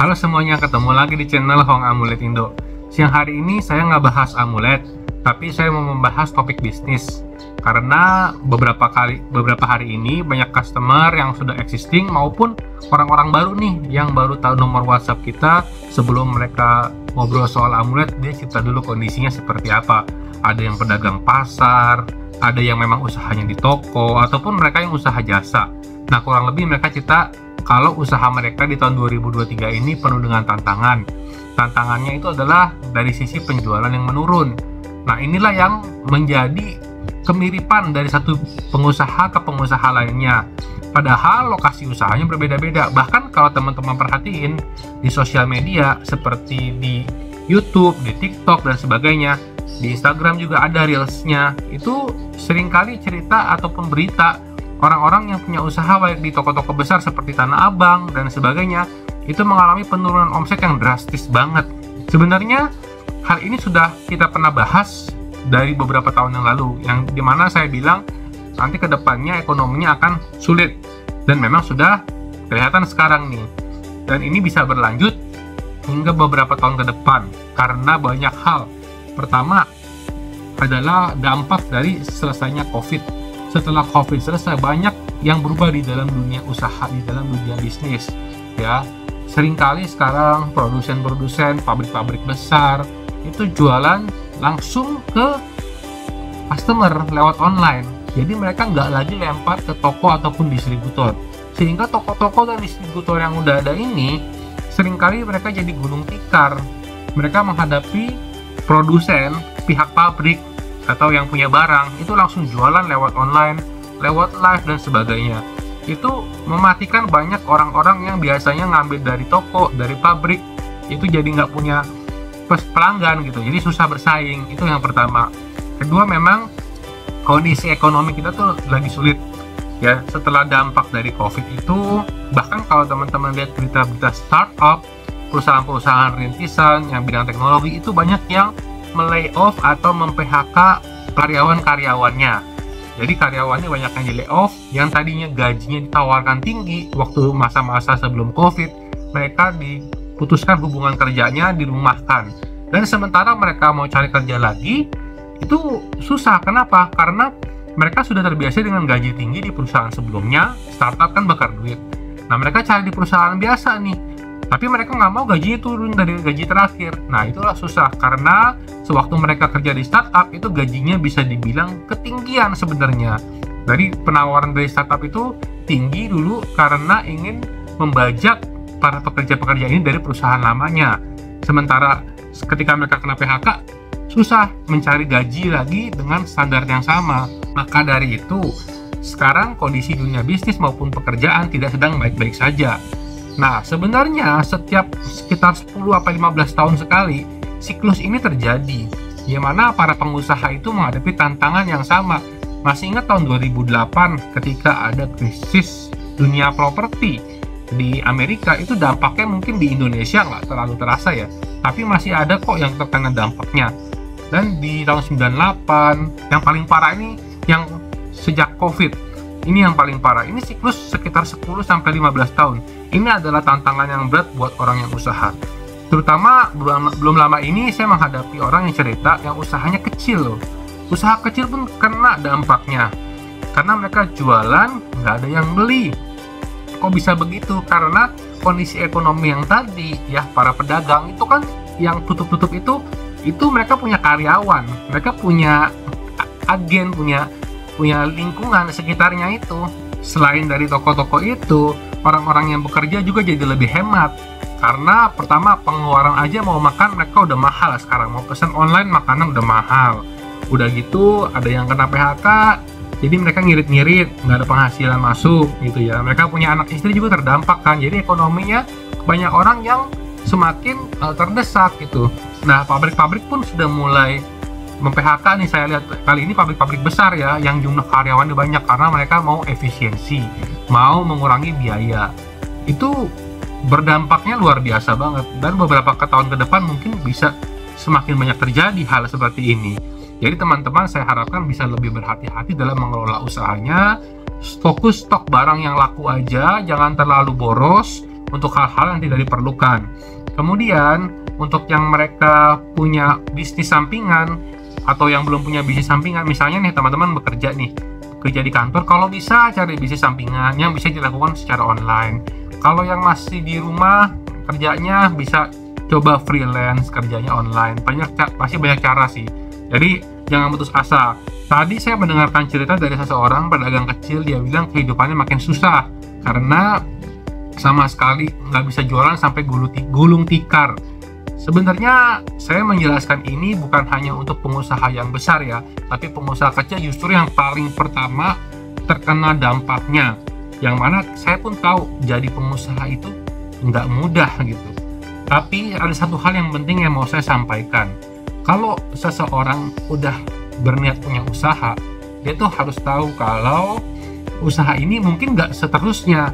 Halo semuanya, ketemu lagi di channel Hong Amulet Indo. Siang hari ini saya nggak bahas amulet, tapi saya mau membahas topik bisnis. Karena beberapa hari ini banyak customer yang sudah existing maupun orang-orang baru nih yang baru tahu nomor WhatsApp kita. Sebelum mereka ngobrol soal amulet, dia cerita dulu kondisinya seperti apa. Ada yang pedagang pasar, ada yang memang usahanya di toko, ataupun mereka yang usaha jasa. Nah, kurang lebih mereka cerita kalau usaha mereka di tahun 2023 ini penuh dengan tantangan. Tantangannya itu adalah dari sisi penjualan yang menurun. Nah, inilah yang menjadi kemiripan dari satu pengusaha ke pengusaha lainnya. Padahal lokasi usahanya berbeda-beda. Bahkan kalau teman-teman perhatiin di sosial media seperti di YouTube, di TikTok dan sebagainya, di Instagram juga ada reelsnya. Itu seringkali cerita ataupun berita orang-orang yang punya usaha baik di toko-toko besar seperti Tanah Abang dan sebagainya itu mengalami penurunan omset yang drastis banget. Sebenarnya hal ini sudah kita pernah bahas dari beberapa tahun yang lalu, yang dimana saya bilang nanti kedepannya ekonominya akan sulit, dan memang sudah kelihatan sekarang nih, dan ini bisa berlanjut hingga beberapa tahun ke depan karena banyak hal. Pertama adalah dampak dari selesainya COVID. Setelah COVID selesai, banyak yang berubah di dalam dunia usaha, di dalam dunia bisnis. Ya, seringkali sekarang produsen-produsen, pabrik-pabrik besar itu jualan langsung ke customer lewat online. Jadi mereka nggak lagi lempar ke toko ataupun distributor. Sehingga toko-toko dan distributor yang udah ada ini seringkali mereka jadi gulung tikar. Mereka menghadapi produsen, pihak pabrik atau yang punya barang itu langsung jualan lewat online, lewat live dan sebagainya. Itu mematikan banyak orang-orang yang biasanya ngambil dari toko, dari pabrik, itu jadi nggak punya pelanggan gitu, jadi susah bersaing. Itu yang pertama. Kedua, memang kondisi ekonomi kita tuh lagi sulit ya setelah dampak dari COVID itu. Bahkan kalau teman-teman lihat berita-berita startup, perusahaan-perusahaan rintisan yang bidang teknologi itu banyak yang melay-off atau mem-PHK karyawan-karyawannya. Jadi karyawannya banyak yang di-lay-off, yang tadinya gajinya ditawarkan tinggi waktu masa-masa sebelum COVID, mereka diputuskan hubungan kerjanya, dirumahkan. Dan sementara mereka mau cari kerja lagi, itu susah. Kenapa? Karena mereka sudah terbiasa dengan gaji tinggi di perusahaan sebelumnya. Startup kan bakar duit. Nah, mereka cari di perusahaan biasa nih, tapi mereka nggak mau gajinya turun dari gaji terakhir. Nah, itulah susah, karena sewaktu mereka kerja di startup itu gajinya bisa dibilang ketinggian sebenarnya. Dari penawaran dari startup itu tinggi dulu karena ingin membajak para pekerja-pekerja ini dari perusahaan lamanya. Sementara ketika mereka kena PHK, susah mencari gaji lagi dengan standar yang sama. Maka dari itu, sekarang kondisi dunia bisnis maupun pekerjaan tidak sedang baik-baik saja. Nah, sebenarnya setiap sekitar 10-15 tahun sekali siklus ini terjadi, di mana para pengusaha itu menghadapi tantangan yang sama. Masih ingat tahun 2008 ketika ada krisis dunia properti di Amerika, itu dampaknya mungkin di Indonesia nggak terlalu terasa ya, tapi masih ada kok yang terkena dampaknya. Dan di tahun 98, yang paling parah ini yang sejak COVID, ini yang paling parah. Ini siklus sekitar 10-15 tahun. Ini adalah tantangan yang berat buat orang yang usaha. Terutama belum lama ini saya menghadapi orang yang cerita yang usahanya kecil loh. Usaha kecil pun kena dampaknya. Karena mereka jualan, nggak ada yang beli. Kok bisa begitu? Karena kondisi ekonomi yang tadi, ya para pedagang itu kan yang tutup-tutup itu mereka punya karyawan. Mereka punya agen, punya lingkungan sekitarnya itu. Selain dari toko-toko itu, orang-orang yang bekerja juga jadi lebih hemat. Karena pertama, pengeluaran aja mau makan mereka udah mahal sekarang. Mau pesan online makanan udah mahal. Udah gitu ada yang kena PHK, jadi mereka ngirit-ngirit, nggak ada penghasilan masuk gitu ya. Mereka punya anak istri juga terdampak kan. Jadi ekonominya banyak orang yang semakin terdesak gitu. Nah, pabrik-pabrik pun sudah mulai mem-PHK nih. Saya lihat kali ini pabrik-pabrik besar ya, yang jumlah karyawannya banyak karena mereka mau efisiensi, mau mengurangi biaya. Itu berdampaknya luar biasa banget, dan beberapa tahun ke depan mungkin bisa semakin banyak terjadi hal seperti ini. Jadi teman-teman, saya harapkan bisa lebih berhati-hati dalam mengelola usahanya. Fokus stok barang yang laku aja, jangan terlalu boros. untuk hal-hal yang tidak diperlukan. Kemudian untuk yang mereka punya bisnis sampingan atau yang belum punya bisnis sampingan, misalnya nih teman-teman bekerja di kantor, kalau bisa cari bisnis sampingan yang bisa dilakukan secara online. Kalau yang masih di rumah kerjanya bisa coba freelance, kerjanya online. Pasti banyak cara sih. Jadi jangan putus asa. Tadi saya mendengarkan cerita dari seseorang pedagang kecil, dia bilang kehidupannya makin susah karena sama sekali nggak bisa jualan sampai gulung tikar. Sebenarnya saya menjelaskan ini bukan hanya untuk pengusaha yang besar ya, tapi pengusaha kecil justru yang paling pertama terkena dampaknya. Yang mana saya pun tahu jadi pengusaha itu nggak mudah gitu. Tapi ada satu hal yang penting yang mau saya sampaikan. Kalau seseorang udah berniat punya usaha, dia tuh harus tahu kalau usaha ini mungkin nggak seterusnya.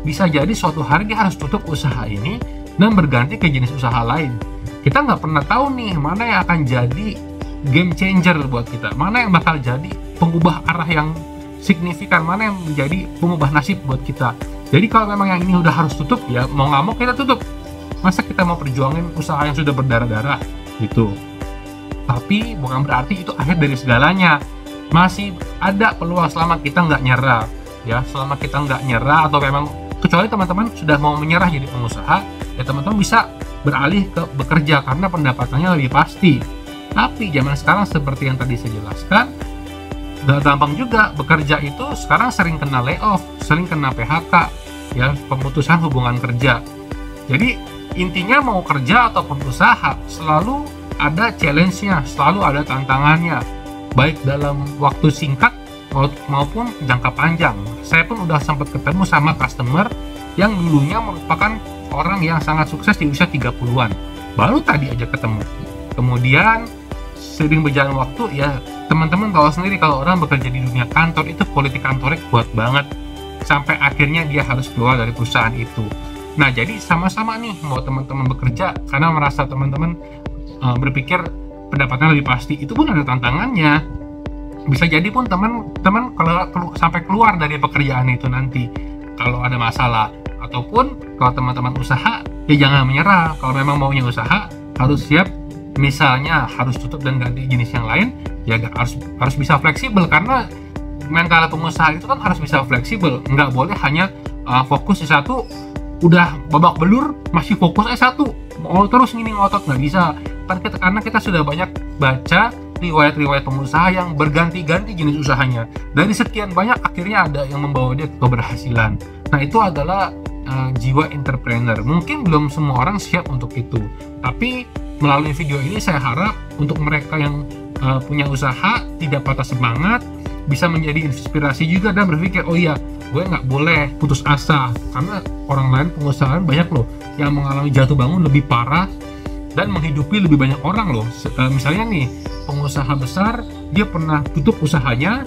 Bisa jadi suatu hari dia harus tutup usaha ini dan berganti ke jenis usaha lain. Kita nggak pernah tahu nih mana yang akan jadi game changer buat kita, mana yang bakal jadi pengubah arah yang signifikan, mana yang menjadi pengubah nasib buat kita. Jadi kalau memang yang ini udah harus tutup, ya mau nggak mau kita tutup. Masa kita mau perjuangin usaha yang sudah berdarah-darah gitu. Tapi bukan berarti itu akhir dari segalanya. Masih ada peluang selama kita nggak nyerah ya, selama kita nggak nyerah, atau memang kecuali teman-teman sudah mau menyerah jadi pengusaha, ya teman-teman bisa beralih ke bekerja karena pendapatannya lebih pasti. Tapi zaman sekarang seperti yang tadi saya jelaskan, gak gampang juga. Bekerja itu sekarang sering kena layoff, sering kena PHK ya, pemutusan hubungan kerja. Jadi intinya mau kerja ataupun usaha selalu ada challenge-nya, selalu ada tantangannya, baik dalam waktu singkat maupun jangka panjang. Saya pun udah sempat ketemu sama customer yang dulunya merupakan orang yang sangat sukses di usia 30-an. Baru tadi aja ketemu. Kemudian sering berjalan waktu, ya teman-teman tahu sendiri kalau orang bekerja di dunia kantor itu politik kantornya kuat banget. Sampai akhirnya dia harus keluar dari perusahaan itu. Nah, jadi sama-sama nih mau teman-teman bekerja karena merasa teman-teman berpikir pendapatannya lebih pasti, itu pun ada tantangannya. Bisa jadi pun teman-teman kalau sampai keluar dari pekerjaan itu nanti kalau ada masalah, ataupun kalau teman-teman usaha, ya jangan menyerah. Kalau memang maunya usaha harus siap, misalnya harus tutup dan ganti jenis yang lain, ya harus bisa fleksibel, karena mental pengusaha itu kan harus bisa fleksibel. Nggak boleh hanya fokus di satu, udah babak belur masih fokus satu, mau terus ngini ngotot, nggak bisa. Karena kita sudah banyak baca riwayat-riwayat pengusaha yang berganti-ganti jenis usahanya. Dari sekian banyak akhirnya ada yang membawa dia ke keberhasilan. Nah, itu adalah jiwa entrepreneur. Mungkin belum semua orang siap untuk itu. Tapi melalui video ini saya harap untuk mereka yang punya usaha tidak patah semangat, bisa menjadi inspirasi juga dan berpikir, oh iya, gue nggak boleh putus asa. Karena orang lain pengusaha banyak loh yang mengalami jatuh bangun lebih parah dan menghidupi lebih banyak orang loh. Misalnya nih, pengusaha besar, dia pernah tutup usahanya,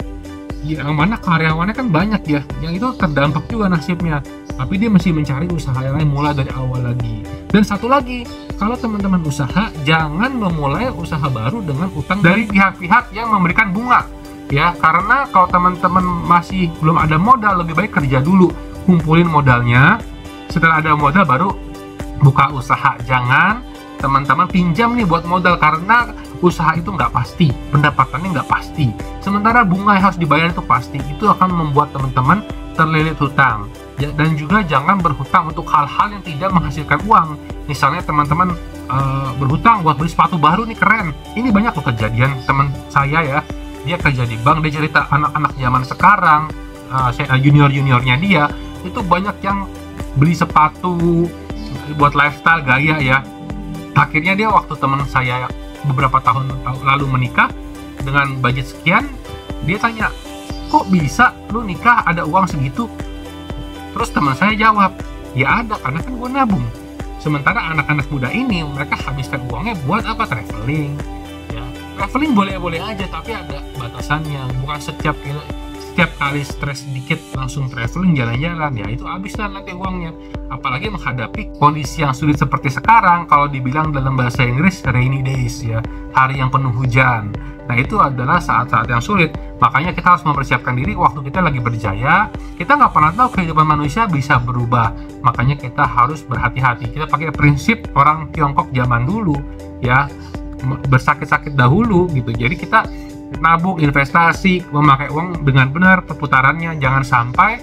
yang mana karyawannya kan banyak ya, yang itu terdampak juga nasibnya. Tapi dia masih mencari usaha yang lain, mulai dari awal lagi. Dan satu lagi, kalau teman-teman usaha, jangan memulai usaha baru dengan utang dari pihak-pihak yang memberikan bunga. Ya, karena kalau teman-teman masih belum ada modal, lebih baik kerja dulu, kumpulin modalnya. Setelah ada modal baru buka usaha. Jangan teman-teman pinjam nih buat modal, karena usaha itu nggak pasti, pendapatannya nggak pasti. Sementara bunga yang harus dibayar itu pasti. Itu akan membuat teman-teman terlilit hutang. Dan juga jangan berhutang untuk hal-hal yang tidak menghasilkan uang. Misalnya teman-teman berhutang buat beli sepatu baru nih, keren. Ini banyak loh kejadian teman saya ya. Dia kerja di bank, dia cerita anak-anak zaman sekarang, junior-juniornya dia, itu banyak yang beli sepatu buat lifestyle gaya ya. Akhirnya dia waktu teman saya beberapa tahun lalu menikah dengan budget sekian, dia tanya, kok bisa lu nikah ada uang segitu? Terus teman saya jawab, ya ada, karena kan gue nabung. Sementara anak-anak muda ini mereka habiskan uangnya buat apa? Traveling ya. Traveling boleh-boleh aja, tapi ada batasannya. Bukan setiap setiap kali stres sedikit langsung traveling, jalan-jalan, ya itu habis lah nanti uangnya. Apalagi menghadapi kondisi yang sulit seperti sekarang, kalau dibilang dalam bahasa Inggris rainy days ya, hari yang penuh hujan. Nah itu adalah saat-saat yang sulit, makanya kita harus mempersiapkan diri. Waktu kita lagi berjaya, kita nggak pernah tahu kehidupan manusia bisa berubah, makanya kita harus berhati-hati. Kita pakai prinsip orang Tiongkok zaman dulu ya, bersakit-sakit dahulu gitu. Jadi kita nabung, investasi, memakai uang dengan benar perputarannya, jangan sampai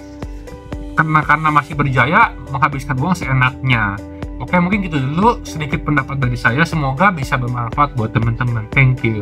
karena masih berjaya menghabiskan uang seenaknya. Oke, mungkin gitu dulu sedikit pendapat dari saya, semoga bisa bermanfaat buat teman-teman. Thank you.